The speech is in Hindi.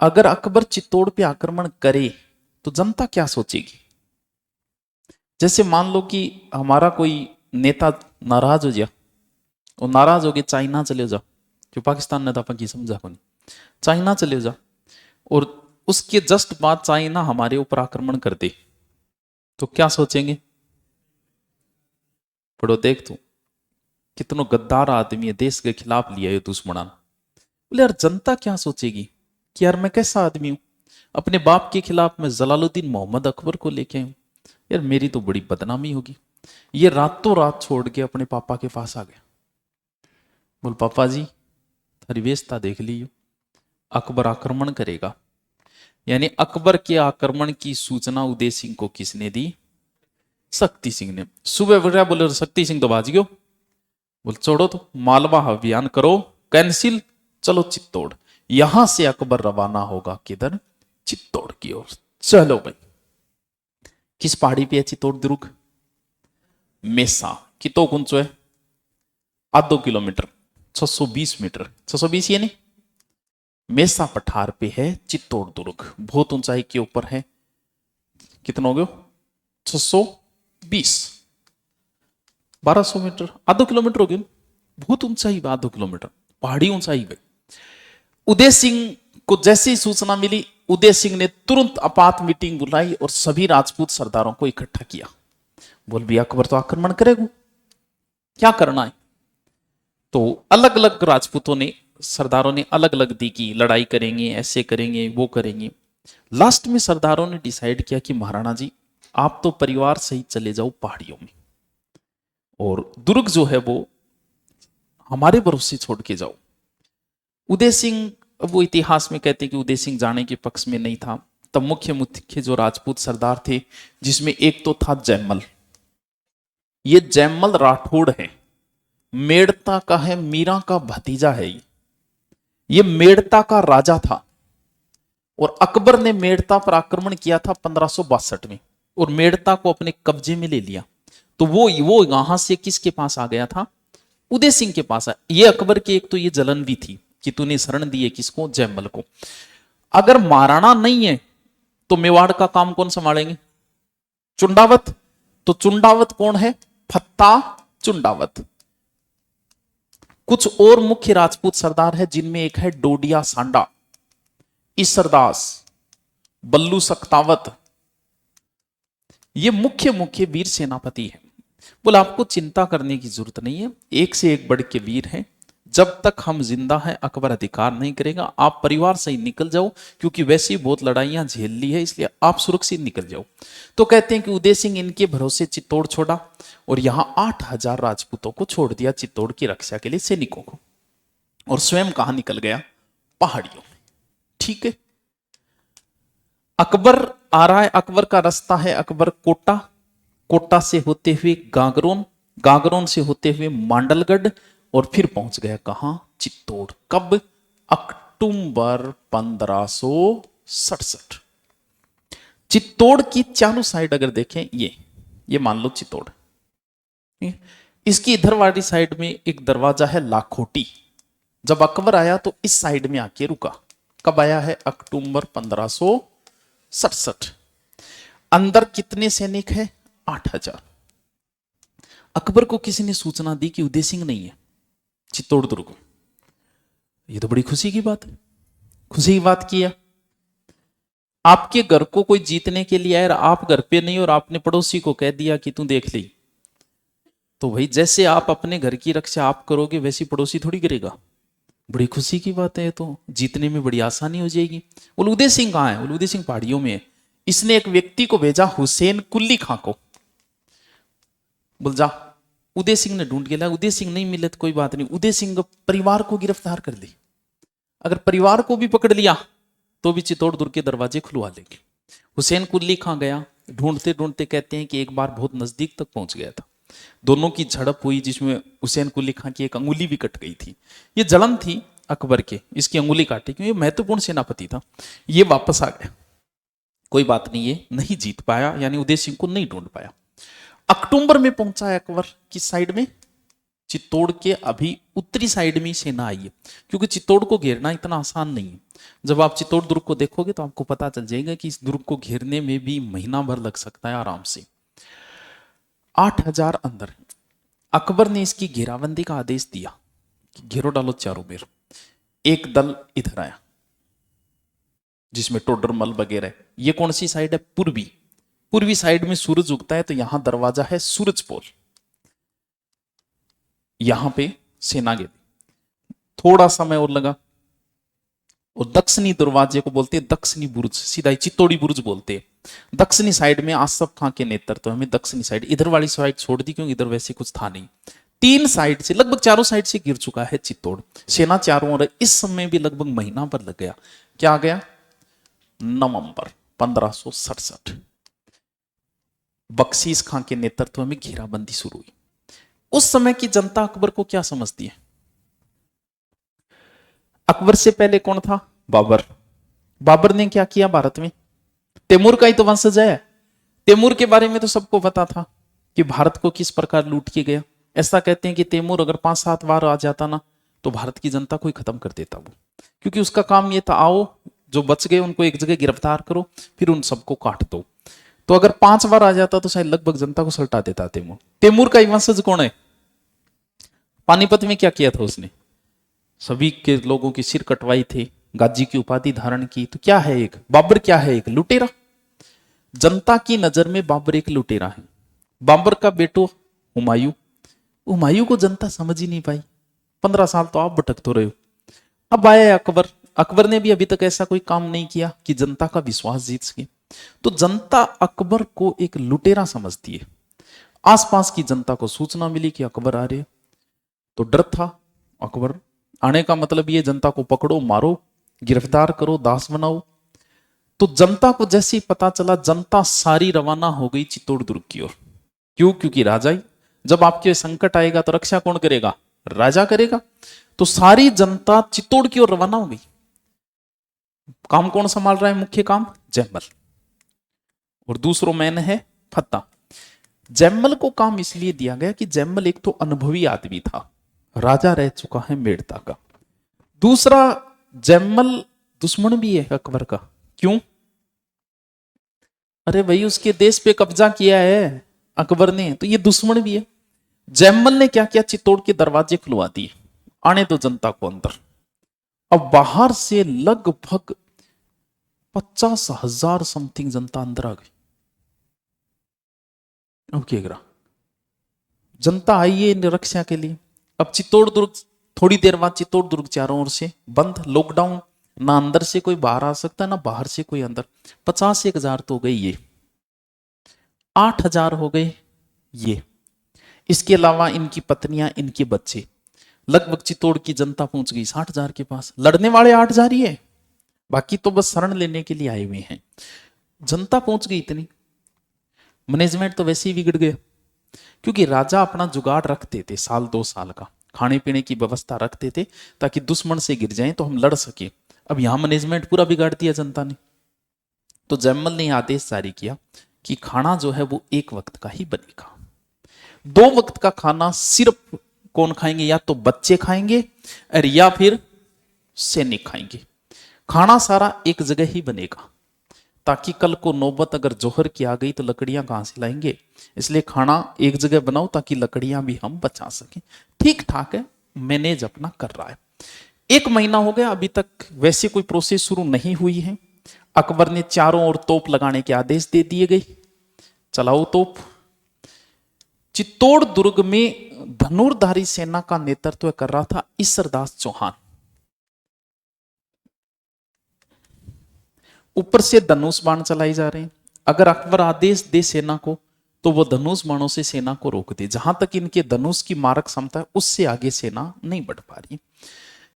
अगर अकबर चित्तौड़ पे आक्रमण करे तो जनता क्या सोचेगी? जैसे मान लो कि हमारा कोई नेता नाराज हो गया, और नाराज हो गए चाइना चले जाओ, जो पाकिस्तान ने था की समझा को नहीं, चाइना चले जाओ, और उसके जस्ट बाद चाइना हमारे ऊपर आक्रमण कर दे तो क्या सोचेंगे? पढ़ो देख तू, कितनो गद्दार आदमी है, देश के खिलाफ लिया है दुश्मनान। बोले यार जनता क्या सोचेगी कि यार मैं कैसा आदमी हूं, अपने बाप के खिलाफ मैं जलालुद्दीन मोहम्मद अकबर को लेके आऊं, यार मेरी तो बड़ी बदनामी होगी। ये रातों रात छोड़ के अपने पापा के पास आ गया। बोल पापा जी थारी व्यवस्था देख लीजिए, अकबर आक्रमण करेगा। यानी अकबर के आक्रमण की सूचना उदय सिंह को किसने दी? शक्ति सिंह ने। सुबह बढ़िया बोले शक्ति सिंह तो भाज गयो, बोल छोड़ो तो मालवा अभियान करो कैंसिल, चलो चित्तौड़। यहां से अकबर रवाना होगा किधर? चित्तौड़ की ओर। चलो भाई, किस पहाड़ी पे है चित्तौड़ दुर्ग? मेसा। कितो ऊंचो है? आधो किलोमीटर, 620 मीटर। 620 ये नहीं, मेसा पठार पे है चित्तौड़ दुर्ग, बहुत ऊंचाई के ऊपर है। कितना हो गया? 620, 1200 मीटर, आधो किलोमीटर हो गया। बहुत ऊंचाई, आधो किलोमीटर पहाड़ी ऊंचाई पे। उदय सिंह को जैसी ही सूचना मिली, उदय सिंह ने तुरंत आपात मीटिंग बुलाई और सभी राजपूत सरदारों को इकट्ठा किया। बोल भी अकबर तो आक्रमण करेगा, क्या करना है? तो अलग अलग राजपूतों ने, सरदारों ने अलग अलग दी कि लड़ाई करेंगे, ऐसे करेंगे, वो करेंगे। लास्ट में सरदारों ने डिसाइड किया कि महाराणा जी आप तो परिवार सहित चले जाओ पहाड़ियों में, और दुर्ग जो है वो हमारे भरोसे छोड़ के जाओ। उदय सिंह, वो इतिहास में कहते हैं कि उदय सिंह जाने के पक्ष में नहीं था। तब मुख्य मुख्य जो राजपूत सरदार थे, जिसमें एक तो था जयमल। ये जयमल राठौड़ है, मेड़ता का है, मीरा का भतीजा है। ये मेड़ता का राजा था, और अकबर ने मेड़ता पर आक्रमण किया था 1562 में, और मेड़ता को अपने कब्जे में ले लिया। तो वो यहां से किसके पास आ गया था? उदय सिंह के पास। ये अकबर की एक तो ये जलन भी थी कि तूने शरण दी है किसको? जयमल को। अगर महाराणा नहीं है तो मेवाड़ का काम कौन संभालेंगे? चुंडावत। तो चुंडावत कौन है? फत्ता चुंडावत। कुछ और मुख्य राजपूत सरदार है, जिनमें एक है डोडिया सांडा, ईसरदास, बल्लू सक्तावत। ये मुख्य मुख्य वीर सेनापति है। बोले आपको चिंता करने की जरूरत नहीं है, एक से एक बढ़ के वीर हैं। जब तक हम जिंदा हैं अकबर अधिकार नहीं करेगा, आप परिवार से ही निकल जाओ, क्योंकि वैसे ही बहुत लड़ाइयां झेल ली है, इसलिए आप सुरक्षित निकल जाओ। तो कहते हैं कि उदय सिंह इनके भरोसे चित्तौड़ छोड़ा, और यहां 8000 राजपूतों को छोड़ दिया चित्तौड़ की रक्षा के लिए, सैनिकों को, और स्वयं कहां निकल गया? पहाड़ियों में। ठीक है, अकबर आ रहा है, अकबर का रास्ता है अकबर कोटा, कोटा से होते हुए गागरोन, गागरोन से होते हुए मांडलगढ़, और फिर पहुंच गया कहां? चित्तौड़। कब? अक्टूबर 1567। चित्तौड़ की चारों साइड अगर देखें, ये मान लो चित्तौड़, इसकी इधर वाली साइड में एक दरवाजा है लाखोटी। जब अकबर आया तो इस साइड में आके रुका। कब आया है? अक्टूबर 1567। अंदर कितने सैनिक है? 8000। अकबर को किसी ने सूचना दी कि उदय सिंह नहीं है चित्तौड़ दुर्ग। ये तो बड़ी खुशी की बात है, खुशी की बात किया। आपके घर को कोई जीतने के लिए आया, आप घर पे नहीं, और आपने पड़ोसी को कह दिया कि तू देख ली, तो भाई जैसे आप अपने घर की रक्षा आप करोगे, वैसी पड़ोसी थोड़ी करेगा। बड़ी खुशी की बात है, तो जीतने में बड़ी आसानी हो जाएगी। बोले उदय सिंह कहां है? बोले उदय सिंह पहाड़ियों में है। इसने एक व्यक्ति को भेजा, हुसैन कुल्ली खां को, बोल जा। उदय सिंह ने ढूंढ के लाया, उदय सिंह नहीं मिले तो कोई बात नहीं, उदय सिंह परिवार को गिरफ्तार कर ली। अगर परिवार को भी पकड़ लिया तो भी चित्तौड़ दुर्ग के दरवाजे खुलवा लेंगे। हुसैन कुल्ली खां गया, ढूंढते ढूंढते कहते हैं कि एक बार बहुत नजदीक तक पहुंच गया था। दोनों की झड़प हुई, जिसमें हुसैन कुल्ली खां की एक अंगुली भी कट गई थी। ये जलन थी अकबर के, इसकी अंगुली काटी, क्योंकि महत्वपूर्ण सेनापति था। ये वापस आ गया, कोई बात नहीं, ये नहीं जीत पाया, यानी उदय सिंह को नहीं ढूंढ पाया। अक्टूबर में पहुंचा है अकबर किस साइड में? चित्तौड़ के अभी उत्तरी साइड में ही सेना आई है, क्योंकि चित्तौड़ को घेरना इतना आसान नहीं है। जब आप चित्तौड़ दुर्ग को देखोगे तो आपको पता चल जाएगा कि इस दुर्ग को घेरने में भी महीना भर लग सकता है आराम से। 8,000 अंदर। अकबर ने इसकी घेराबंदी का आदेश दिया कि घेरो डालो चारों मेर। एक दल इधर आया जिसमें टोडरमल वगैरह। ये कौन सी साइड है? पूर्वी। पूर्वी साइड में सूरज उगता है, तो यहां दरवाजा है सूरज पोल, यहां पे सेना गिरी। थोड़ा समय और लगा, और दक्षिणी दरवाजे को बोलते हैं दक्षिणी बुर्ज, सीधा ही चित्तौड़ी बुर्ज बोलते हैं। दक्षिणी साइड में आसफ खां के नेतृत्व में दक्षिणी साइड, इधर वाली साइड छोड़ दी क्योंकि इधर वैसे कुछ था नहीं। 3 साइड से, लगभग चारों साइड से गिर चुका है चित्तौड़। सेना चारों ओर। इस समय भी लगभग महीना भर लग गया। क्या आ गया? नवंबर 1567 बख्शीश खां के नेतृत्व में घेराबंदी शुरू हुई। उस समय की जनता अकबर को क्या समझती है? अकबर से पहले कौन था? बाबर। बाबर ने क्या किया भारत में? तैमूर का ही तो वंशज है। तैमूर के बारे में तो सबको पता था कि भारत को किस प्रकार लूट के गया। ऐसा कहते हैं कि तैमूर अगर 5-7 बार आ जाता ना तो भारत की जनता को ही खत्म कर देता वो, क्योंकि उसका काम ये था, आओ जो बच गए उनको एक जगह गिरफ्तार करो, फिर उन सबको काट दो। तो अगर 5 बार आ जाता तो शायद लगभग जनता को सल्टा देता तैमूर। तैमूर का ही वंशज कौन है? पानीपत में क्या किया था उसने? सभी के लोगों की सिर कटवाई थी, गाजी की उपाधि धारण की। तो क्या है एक बाबर? क्या है? एक लुटेरा। जनता की नजर में बाबर एक लुटेरा है। बाबर का बेटो हुमायूं, हुमायूं को जनता समझ ही नहीं पाई। 15 साल तो आप भटक तो रहे हो। अब आया अकबर। अकबर ने भी अभी तक ऐसा कोई काम नहीं किया कि जनता का विश्वास जीत सके। तो जनता अकबर को एक लुटेरा समझती है। आसपास की जनता को सूचना मिली कि अकबर आ रहे, तो डर था। अकबर आने का मतलब ये जनता को पकड़ो, मारो, गिरफ्तार करो, दास बनाओ। तो जनता को जैसे ही पता चला, जनता सारी रवाना हो गई चित्तौड़ दुर्ग की ओर। क्यों? क्योंकि राजा ही, जब आपके संकट आएगा तो रक्षा कौन करेगा? राजा करेगा। तो सारी जनता चित्तौड़ की ओर रवाना हो गई। काम कौन संभाल रहा है? मुख्य काम जैमल, और दूसरो मैन है फत्ता। जैमल को काम इसलिए दिया गया कि जैमल एक तो अनुभवी आदमी था, राजा रह चुका है मेड़ता का। दूसरा, जैमल दुश्मन भी है अकबर का। क्यों? अरे भाई, उसके देश पे कब्जा किया है अकबर ने, तो ये दुश्मन भी है। जैमल ने क्या किया? चित्तौड़ के दरवाजे खुलवा दिए, आने दो जनता को अंदर। अब बाहर से लगभग 50,000 समथिंग जनता अंदर आ गई। अब क्या करा? जनता आई है रक्षा के लिए। अब चित्तौड़ दुर्ग, थोड़ी देर बाद चित्तौड़ दुर्ग चारों ओर से बंद, लॉकडाउन, ना अंदर से कोई बाहर आ सकता ना बाहर से कोई अंदर। 50,000 तो हो गई ये, 8,000 हो गए ये, इसके अलावा इनकी पत्नियां, इनके बच्चे। लगभग चित्तौड़ की जनता पहुंच गई 60,000 के पास। लड़ने वाले 8,000 ही है, बाकी तो बस शरण लेने के लिए आए हुए हैं। जनता पहुंच गई इतनी। मैनेजमेंट तो वैसे ही बिगड़ गया, क्योंकि राजा अपना जुगाड़ रखते थे, 1-2 साल का खाने पीने की व्यवस्था रखते थे ताकि दुश्मन से गिर जाएं तो हम लड़ सके। अब यहां मैनेजमेंट पूरा बिगाड़ दिया जनता ने। तो जैमल ने आदेश जारी किया कि खाना जो है वो 1 वक्त का ही बनेगा। 2 वक्त का खाना सिर्फ कौन खाएंगे? या तो बच्चे खाएंगे और या फिर सैनिक खाएंगे। खाना सारा एक जगह ही बनेगा, ताकि कल को नौबत अगर जोहर की आ गई तो लकड़ियां कहां से लाएंगे। इसलिए खाना एक जगह बनाओ ताकि लकड़ियां भी हम बचा सकें। ठीक ठाक है, मैनेज अपना कर रहा है। 1 महीना हो गया, अभी तक वैसे कोई प्रोसेस शुरू नहीं हुई है। अकबर ने चारों ओर तोप लगाने के आदेश दे दिए गए, चलाओ तोप। चित्तौड़ दुर्ग में धनुर्धारी सेना का नेतृत्व कर रहा था ईसरदास चौहान। ऊपर से धनुष बाण चलाई जा रहे हैं। अगर अकबर आदेश दे सेना को तो वो धनुष बाणों से सेना को रोक दे। जहां तक इनके धनुष की मारक क्षमता है उससे आगे सेना नहीं बढ़ पा रही।